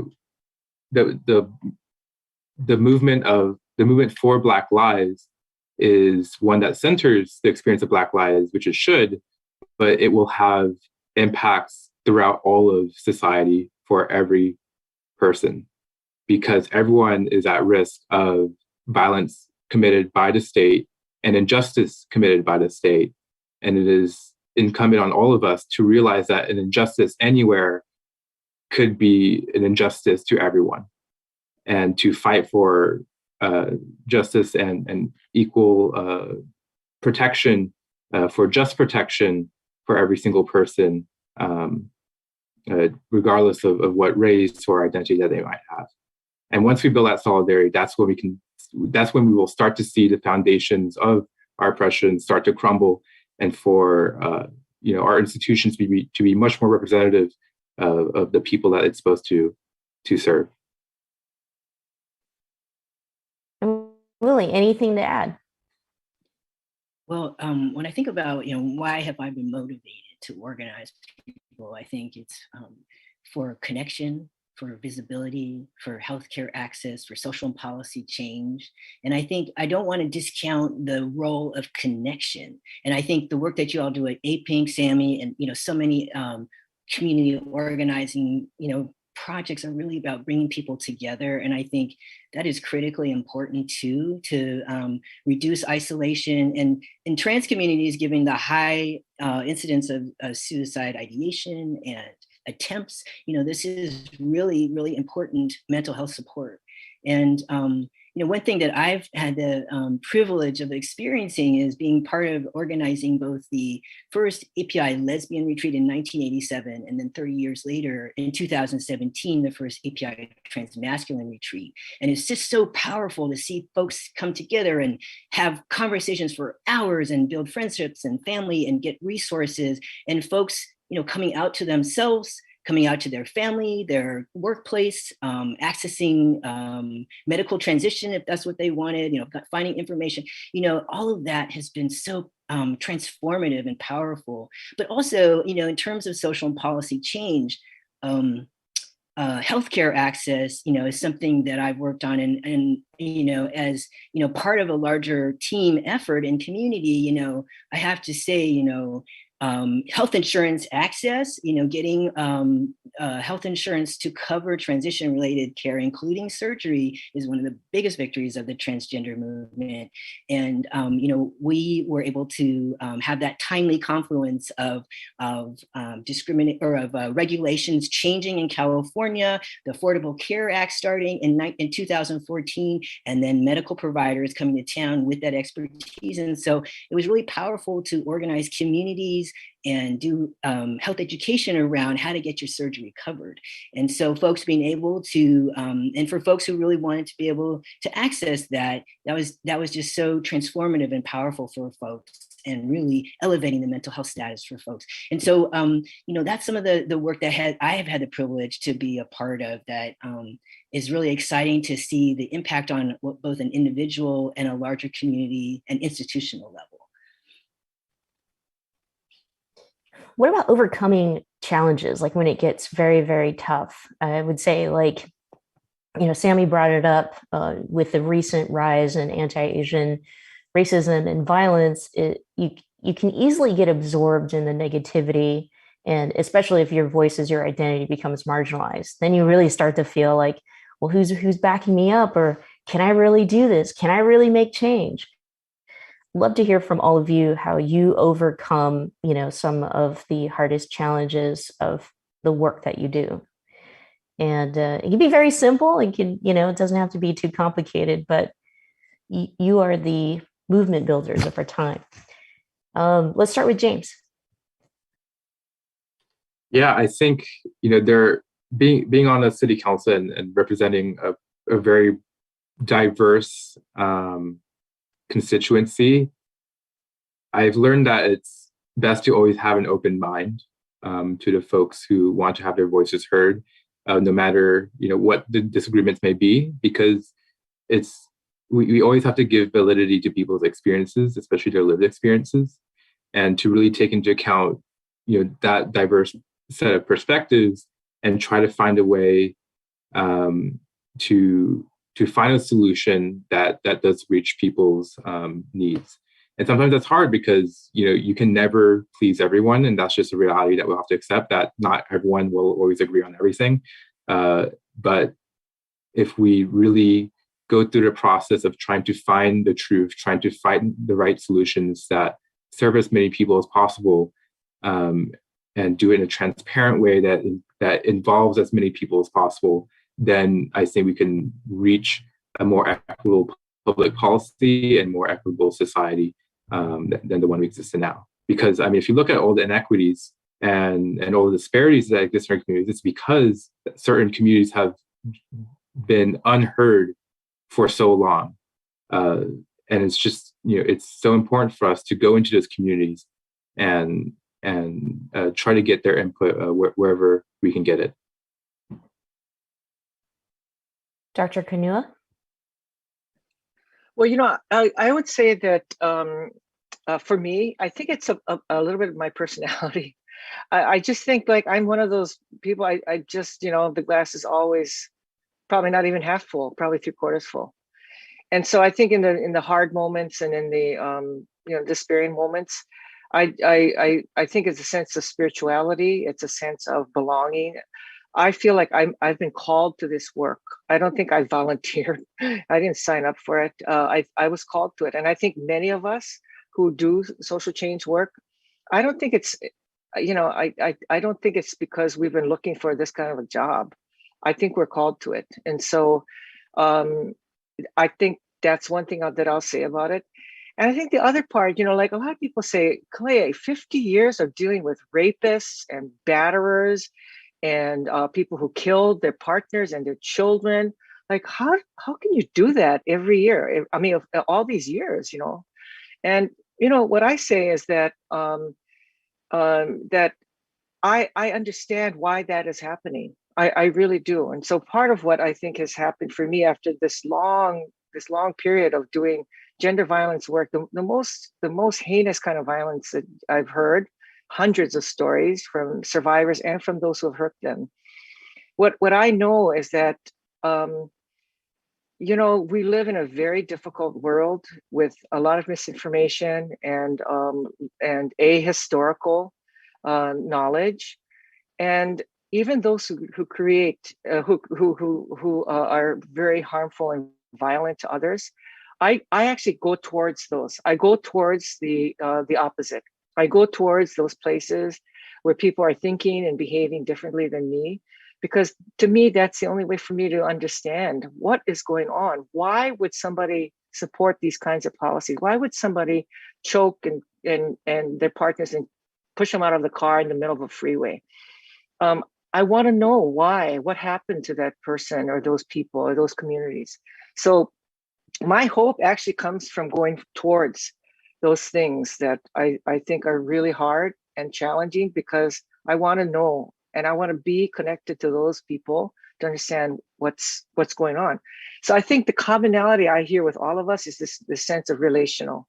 movement for Black lives is one that centers the experience of Black lives, which it should, but it will have impacts throughout all of society for every person, because everyone is at risk of violence committed by the state and injustice committed by the state. And it is incumbent on all of us to realize that an injustice anywhere could be an injustice to everyone, and to fight for justice and equal protection, for just protection for every single person, regardless of what race or identity that they might have. And once we build that solidarity, that's when we will start to see the foundations of our oppression start to crumble, and for our institutions to be much more representative of the people that it's supposed to serve. Lily, anything to add? Well, when I think about, why have I been motivated to organize people, I think it's for connection, for visibility, for healthcare access, for social and policy change. And I think I don't want to discount the role of connection. And I think the work that you all do at APINC, SAMI, and so many community organizing, projects are really about bringing people together. And I think that is critically important too, to reduce isolation. And in trans communities, given the high incidence of suicide ideation and attempts, this is really, really important mental health support. And one thing that I've had the privilege of experiencing is being part of organizing both the first API lesbian retreat in 1987, and then 30 years later, in 2017, the first API transmasculine retreat. And it's just so powerful to see folks come together and have conversations for hours and build friendships and family and get resources, and folks, coming out to themselves, coming out to their family, their workplace, accessing medical transition if that's what they wanted, finding information, all of that has been so transformative and powerful. But also, in terms of social and policy change, healthcare access, is something that I've worked on, and as part of a larger team effort and community, I have to say, health insurance access, getting health insurance to cover transition-related care, including surgery, is one of the biggest victories of the transgender movement. And we were able to have that timely confluence of regulations changing in California, the Affordable Care Act starting in 2014, and then medical providers coming to town with that expertise. And so it was really powerful to organize communities and do health education around how to get your surgery covered. And so folks being able to, and for folks who really wanted to be able to access that was just so transformative and powerful for folks, and really elevating the mental health status for folks. And so, that's some of the work that I have had the privilege to be a part of, that is really exciting to see the impact on both an individual and a larger community and institutional level. What about overcoming challenges, like when it gets very, very tough? I would say, like, Sammy brought it up with the recent rise in anti-Asian racism and violence. You can easily get absorbed in the negativity, and especially if your voice is your identity becomes marginalized, then you really start to feel like, well, who's backing me up, or can I really do this? Can I really make change? Love to hear from all of you how you overcome, some of the hardest challenges of the work that you do. And it can be very simple. It can, it doesn't have to be too complicated, but you are the movement builders of our time. Let's start with James. Yeah, I think, there being on a city council and representing a very diverse constituency, I've learned that it's best to always have an open mind to the folks who want to have their voices heard, no matter what the disagreements may be, because we always have to give validity to people's experiences, especially their lived experiences, and to really take into account that diverse set of perspectives and try to find a way to find a solution that does reach people's needs. And sometimes that's hard because, you can never please everyone. And that's just a reality that we'll have to accept, that not everyone will always agree on everything. But if we really go through the process of trying to find the truth, trying to find the right solutions that serve as many people as possible, and do it in a transparent way that involves as many people as possible, then I think we can reach a more equitable public policy and more equitable society than the one we exist in now. Because, if you look at all the inequities and all the disparities that exist in our communities, it's because certain communities have been unheard for so long. And it's just, it's so important for us to go into those communities and try to get their input wherever we can get it. Dr. Kanuo? Well, I would say that for me, I think it's a little bit of my personality. I just think like I'm one of those people, I just, the glass is always probably not even half full, probably 3/4 full. And so I think in the hard moments and in the despairing moments, I think it's a sense of spirituality. It's a sense of belonging. I feel like I've been called to this work. I don't think I volunteered. I didn't sign up for it. I was called to it. And I think many of us who do social change work, I don't think it's, I don't think it's because we've been looking for this kind of a job. I think we're called to it. And so I think that's one thing that I'll say about it. And I think the other part, like a lot of people say, Clay, 50 years of dealing with rapists and batterers and people who killed their partners and their children. Like, how can you do that every year? All these years, And, what I say is that that I understand why that is happening. I really do. And so part of what I think has happened for me after this long period of doing gender violence work, the most heinous kind of violence that I've heard, hundreds of stories from survivors and from those who have hurt them. What I know is that we live in a very difficult world with a lot of misinformation and ahistorical knowledge, and even those who create who are very harmful and violent to others. I actually go towards those. I go towards the opposite. I go towards those places where people are thinking and behaving differently than me, because to me, that's the only way for me to understand what is going on. Why would somebody support these kinds of policies? Why would somebody choke and their partners and push them out of the car in the middle of a freeway? I want to know why, what happened to that person or those people or those communities. So my hope actually comes from going towards those things that I think are really hard and challenging, because I want to know and I want to be connected to those people to understand what's going on. So I think the commonality I hear with all of us is this sense of relational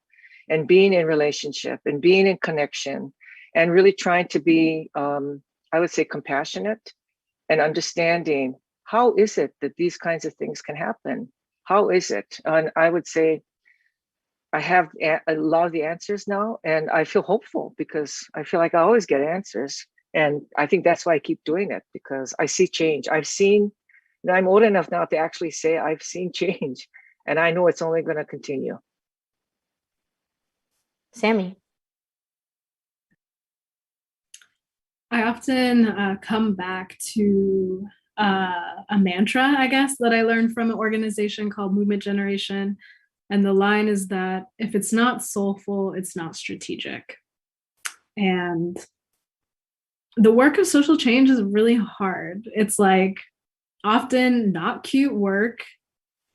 and being in relationship and being in connection and really trying to be, I would say, compassionate and understanding how is it that these kinds of things can happen? How is it? And I would say I have a lot of the answers now, and I feel hopeful because I feel like I always get answers. And I think that's why I keep doing it, because I see change. I've seen, I'm old enough now to actually say I've seen change, and I know it's only going to continue. Sammy. I often come back to a mantra, I guess, that I learned from an organization called Movement Generation. And the line is that if it's not soulful, it's not strategic. And the work of social change is really hard. It's like often not cute work.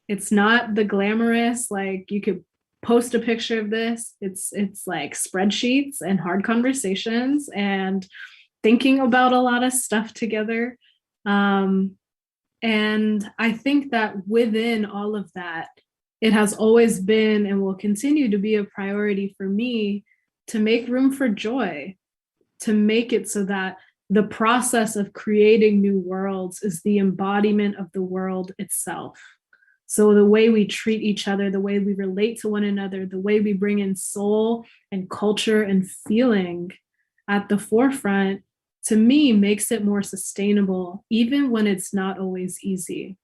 It's not the glamorous, like you could post a picture of this. It's like spreadsheets and hard conversations and thinking about a lot of stuff together. And I think that within all of that, it has always been and will continue to be a priority for me to make room for joy, to make it so that the process of creating new worlds is the embodiment of the world itself. So the way we treat each other, the way we relate to one another, the way we bring in soul and culture and feeling at the forefront, to me, makes it more sustainable, even when it's not always easy.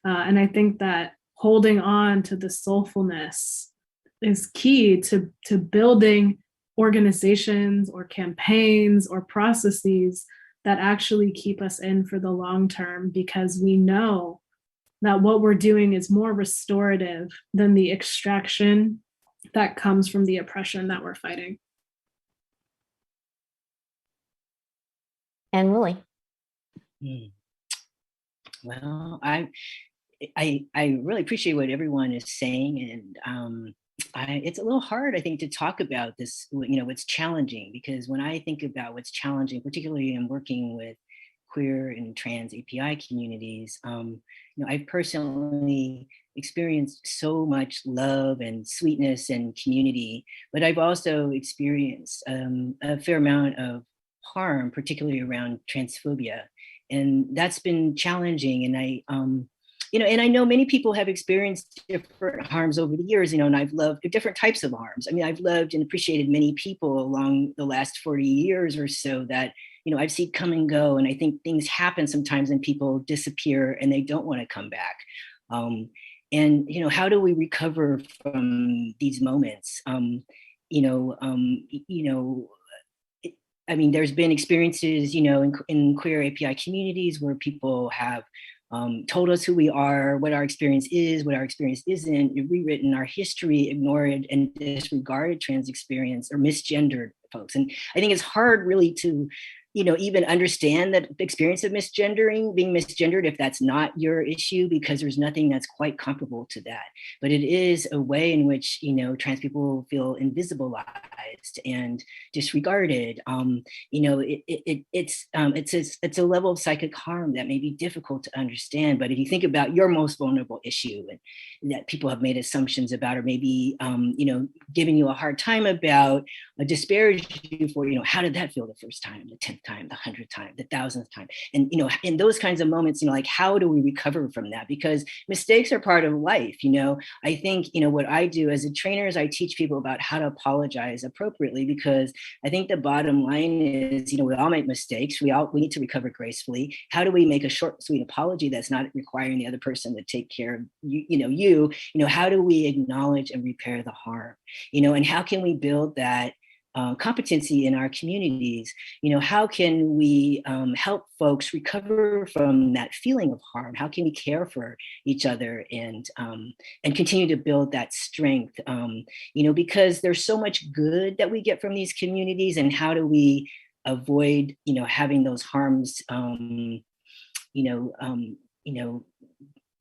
And I think that holding on to the soulfulness is key to building organizations or campaigns or processes that actually keep us in for the long term, because we know that what we're doing is more restorative than the extraction that comes from the oppression that we're fighting. And Lily. Well, I really appreciate what everyone is saying, and it's a little hard, I think, to talk about this. What's challenging, because when I think about what's challenging, particularly in working with queer and trans API communities, I've personally experienced so much love and sweetness and community, but I've also experienced a fair amount of harm, particularly around transphobia. And that's been challenging. And I know many people have experienced different harms over the years, and I've loved different types of harms. I mean, I've loved and appreciated many people along the last 40 years or so that, I've seen come and go. And I think things happen sometimes and people disappear and they don't want to come back. And how do we recover from these moments? There's been experiences, in queer API communities where people have told us who we are, what our experience is, what our experience isn't, rewritten our history, ignored and disregarded trans experience or misgendered folks. And I think it's hard really to, even understand that experience of being misgendered, if that's not your issue, because there's nothing that's quite comparable to that. But it is a way in which, trans people feel invisibilized minimized and disregarded. It's a level of psychic harm that may be difficult to understand. But if you think about your most vulnerable issue and that people have made assumptions about, or maybe giving you a hard time about, disparage you for, how did that feel the first time, the 10th time, the 100th time, the 1000th time, and in those kinds of moments, like, how do we recover from that? Because mistakes are part of life. I think what I do as a trainer is I teach people about how to apologize appropriately, because I think the bottom line is, we all make mistakes. We need to recover gracefully. How do we make a short, sweet apology that's not requiring the other person to take care of you? How do we acknowledge and repair the harm? And how can we build that competency in our communities? How can we help folks recover from that feeling of harm? How can we care for each other and continue to build that strength? Because there's so much good that we get from these communities, and how do we avoid, having those harms,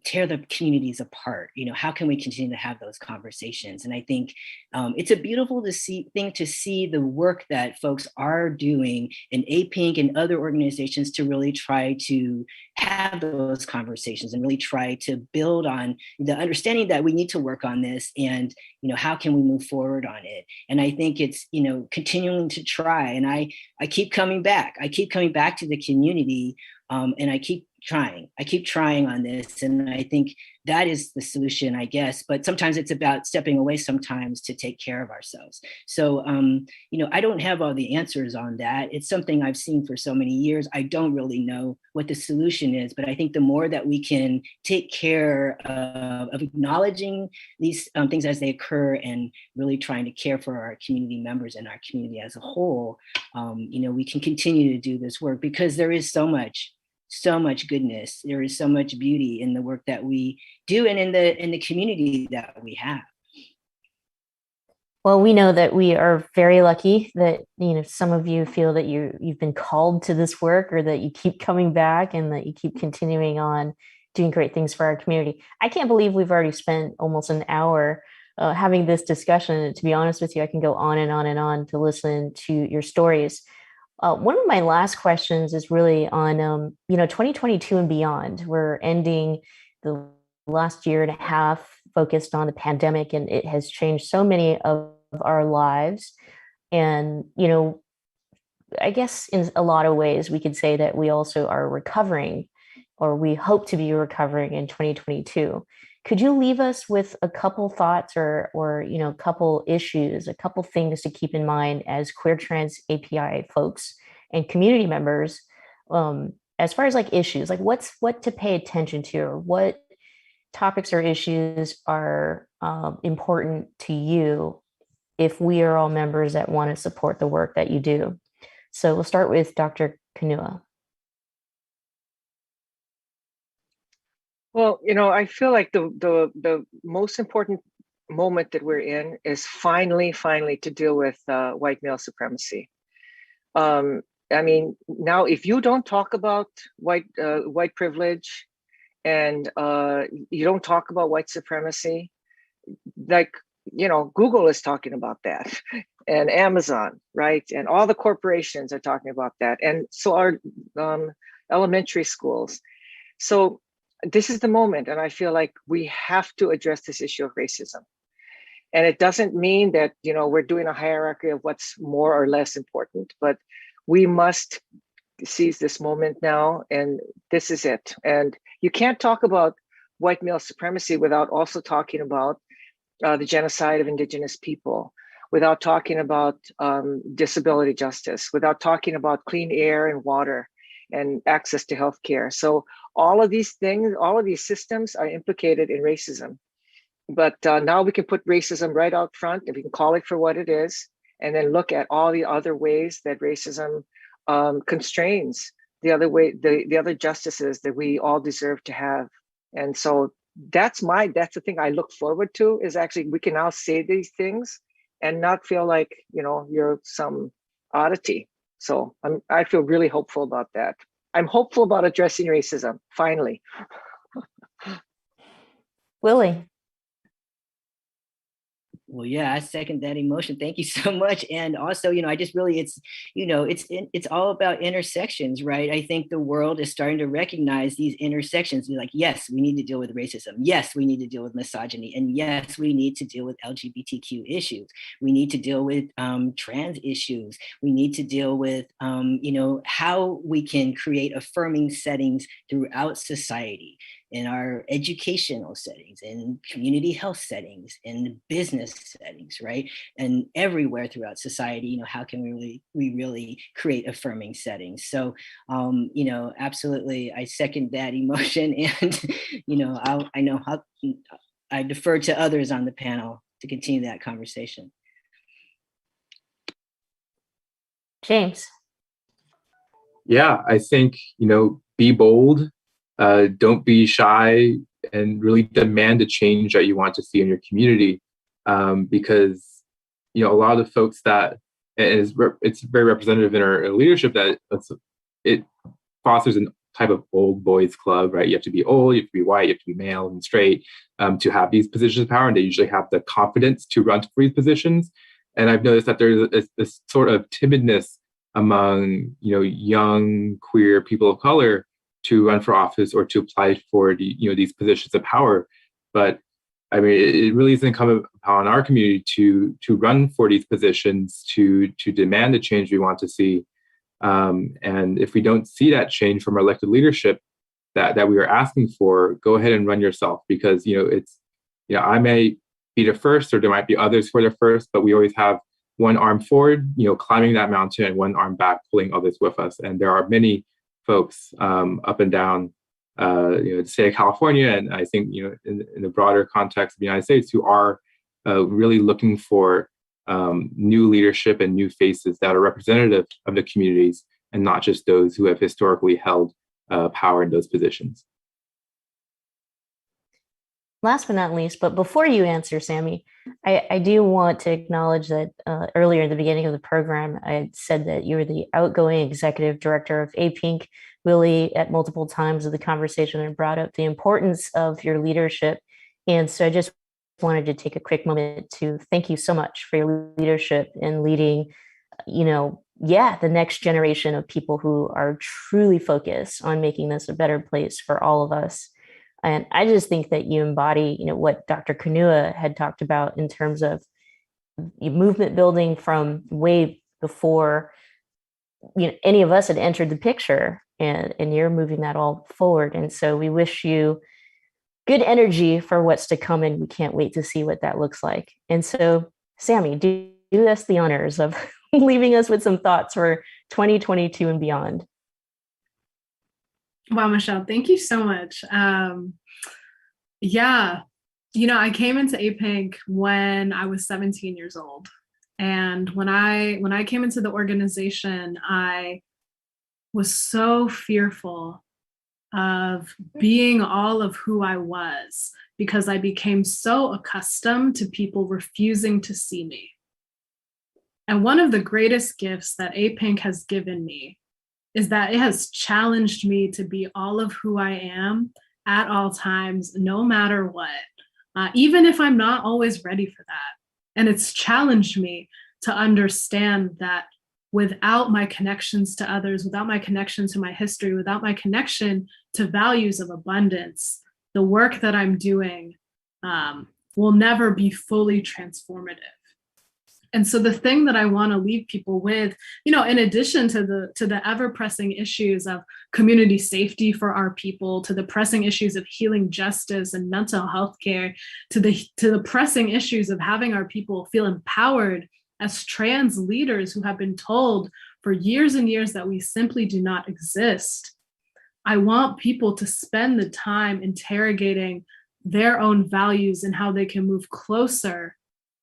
tear the communities apart? How can we continue to have those conversations? And I think it's a beautiful thing to see the work that folks are doing in APINC and other organizations to really try to have those conversations and really try to build on the understanding that we need to work on this, and how can we move forward on it? And I think it's continuing to try, and I keep coming back. I keep coming back to the community, and I keep trying on this. And I think that is the solution, I guess. But sometimes it's about stepping away sometimes to take care of ourselves. So, I don't have all the answers on that. It's something I've seen for so many years. I don't really know what the solution is, but I think the more that we can take care of acknowledging these things as they occur, and really trying to care for our community members and our community as a whole, we can continue to do this work, because there is so much goodness. There is so much beauty in the work that we do, and in the community that we have. Well, we know that we are very lucky that some of you feel that you've been called to this work, or that you keep coming back, and that you keep continuing on doing great things for our community. I can't believe we've already spent almost an hour having this discussion. To be honest with you, I can go on and on and on to listen to your stories. One of my last questions is really on 2022 and beyond. We're ending the last year and a half focused on the pandemic, and it has changed so many of our lives. And I guess in a lot of ways we could say that we also are recovering, or we hope to be recovering in 2022. Could you leave us with a couple thoughts, or a couple issues, a couple things to keep in mind as queer trans API folks and community members, as far as issues, what to pay attention to, or what topics or issues are important to you, if we are all members that want to support the work that you do? So we'll start with Dr. Kanua. Well, I feel like the most important moment that we're in is finally to deal with white male supremacy. Now, if you don't talk about white privilege, and you don't talk about white supremacy, Google is talking about that, and Amazon, right? And all the corporations are talking about that. And so are elementary schools. So this is the moment, and I feel like we have to address this issue of racism. And it doesn't mean that, we're doing a hierarchy of what's more or less important, but we must seize this moment now, and this is it. And you can't talk about white male supremacy without also talking about the genocide of Indigenous people, without talking about disability justice, without talking about clean air and water and access to healthcare. So all of these things, all of these systems are implicated in racism. But now we can put racism right out front, and we can call it for what it is, and then look at all the other ways that racism constrains the other justices that we all deserve to have. And so that's the thing I look forward to, is actually we can now say these things and not feel like, you're some oddity. So I feel really hopeful about that. I'm hopeful about addressing racism, finally. Willie. Well, yeah, I second that emotion. Thank you so much. And also, I just really, it's all about intersections, right? I think the world is starting to recognize these intersections. Be like, yes, we need to deal with racism. Yes, we need to deal with misogyny. And yes, we need to deal with LGBTQ issues. We need to deal with trans issues. We need to deal with, how we can create affirming settings throughout society, in our educational settings, in community health settings, in business settings, right? And everywhere throughout society, how can we really create affirming settings? So, absolutely, I second that emotion, and I know how I defer to others on the panel to continue that conversation. James. Yeah, I think, be bold, don't be shy, and really demand a change that you want to see in your community. Because, a lot of the folks that, and it's very representative in our leadership, that it fosters a type of old boys club, right? You have to be old, you have to be white, you have to be male and straight to have these positions of power, and they usually have the confidence to run for these positions. And I've noticed that there's this sort of timidness among, young queer people of color to run for office or to apply for these positions of power. But I mean, it really is incumbent upon our community to run for these positions, to demand the change we want to see. And if we don't see that change from our elected leadership that we are asking for, go ahead and run yourself, because I may be the first, or there might be others who are the first, but we always have one arm forward, climbing that mountain, and one arm back, pulling others with us. And there are many folks up and down the state of California, and I think in the broader context of the United States, who are really looking for new leadership and new faces that are representative of the communities, and not just those who have historically held power in those positions. Last but not least, but before you answer, Sammy, I do want to acknowledge that earlier in the beginning of the program, I had said that you were the outgoing executive director of APINC. Willie, at multiple times of the conversation, and brought up the importance of your leadership. And so I just wanted to take a quick moment to thank you so much for your leadership in leading, the next generation of people who are truly focused on making this a better place for all of us. And I just think that you embody, what Dr. Kanua had talked about in terms of movement building from way before, any of us had entered the picture, and you're moving that all forward. And so we wish you good energy for what's to come, and we can't wait to see what that looks like. And so, Sammy, do us the honors of leaving us with some thoughts for 2022 and beyond. Wow, Michelle, thank you so much. I came into APINC when I was 17 years old. And when I came into the organization, I was so fearful of being all of who I was, because I became so accustomed to people refusing to see me. And one of the greatest gifts that APINC has given me is that it has challenged me to be all of who I am at all times, no matter what, even if I'm not always ready for that. And it's challenged me to understand that without my connections to others, without my connection to my history, without my connection to values of abundance, the work that I'm doing will never be fully transformative. And so the thing that I want to leave people with, in addition to the ever pressing issues of community safety for our people, to the pressing issues of healing justice and mental health care, to the pressing issues of having our people feel empowered as trans leaders who have been told for years and years that we simply do not exist, I want people to spend the time interrogating their own values and how they can move closer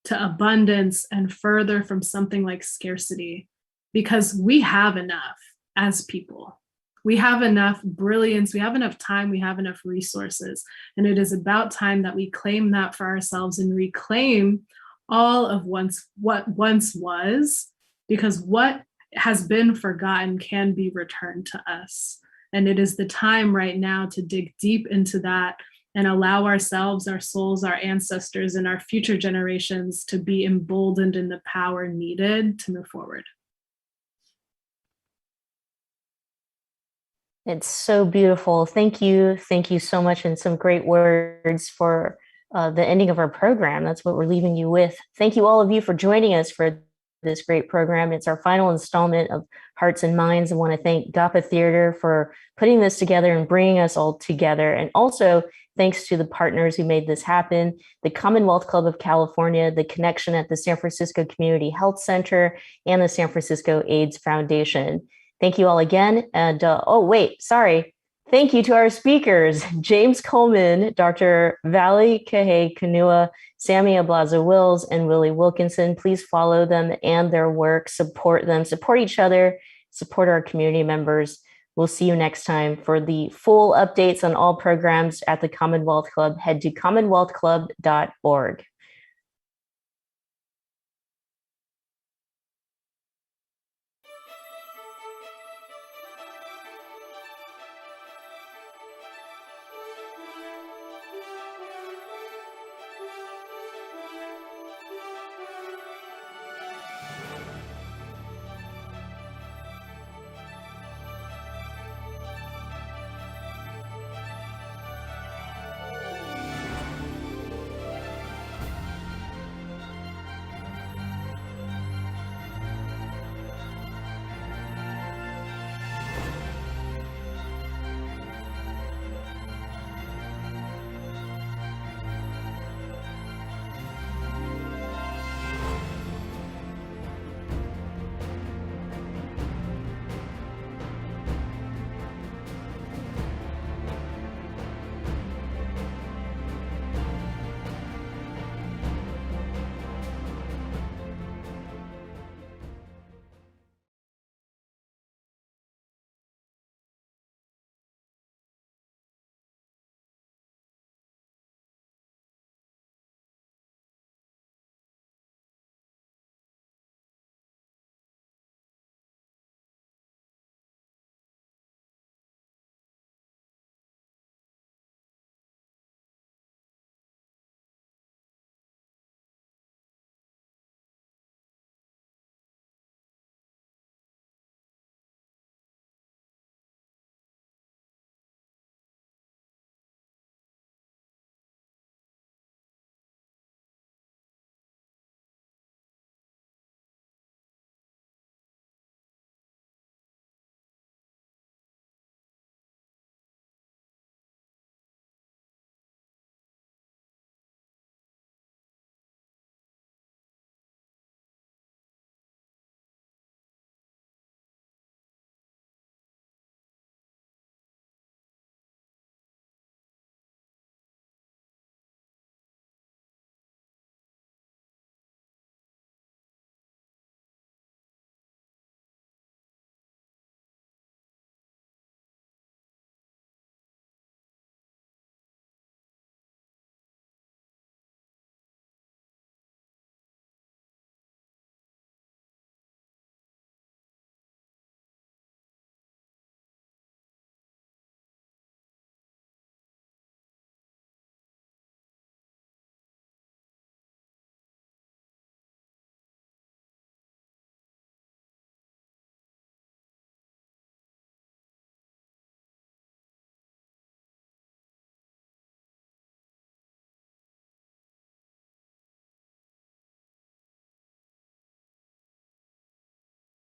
to abundance and further from something like scarcity, because we have enough as people. We have enough brilliance, we have enough time, we have enough resources. And it is about time that we claim that for ourselves and reclaim all of what once was, because what has been forgotten can be returned to us. And it is the time right now to dig deep into that and allow ourselves, our souls, our ancestors, and our future generations to be emboldened in the power needed to move forward. It's so beautiful. Thank you. Thank you so much. And some great words for the ending of our program. That's what we're leaving you with. Thank you, all of you, for joining us for this great program. It's our final installment of Hearts and Minds. I want to thank GAPA Theater for putting this together and bringing us all together. And also thanks to the partners who made this happen, the Commonwealth Club of California, the Connection at the San Francisco Community Health Center, and the San Francisco AIDS Foundation. Thank you all again. And thank you to our speakers, James Coleman, Dr. Valley Kahe Kanua, Sammy Ablaza Wills, and Willie Wilkinson. Please follow them and their work, support them, support each other, support our community members. We'll see you next time. For the full updates on all programs at the Commonwealth Club, head to commonwealthclub.org.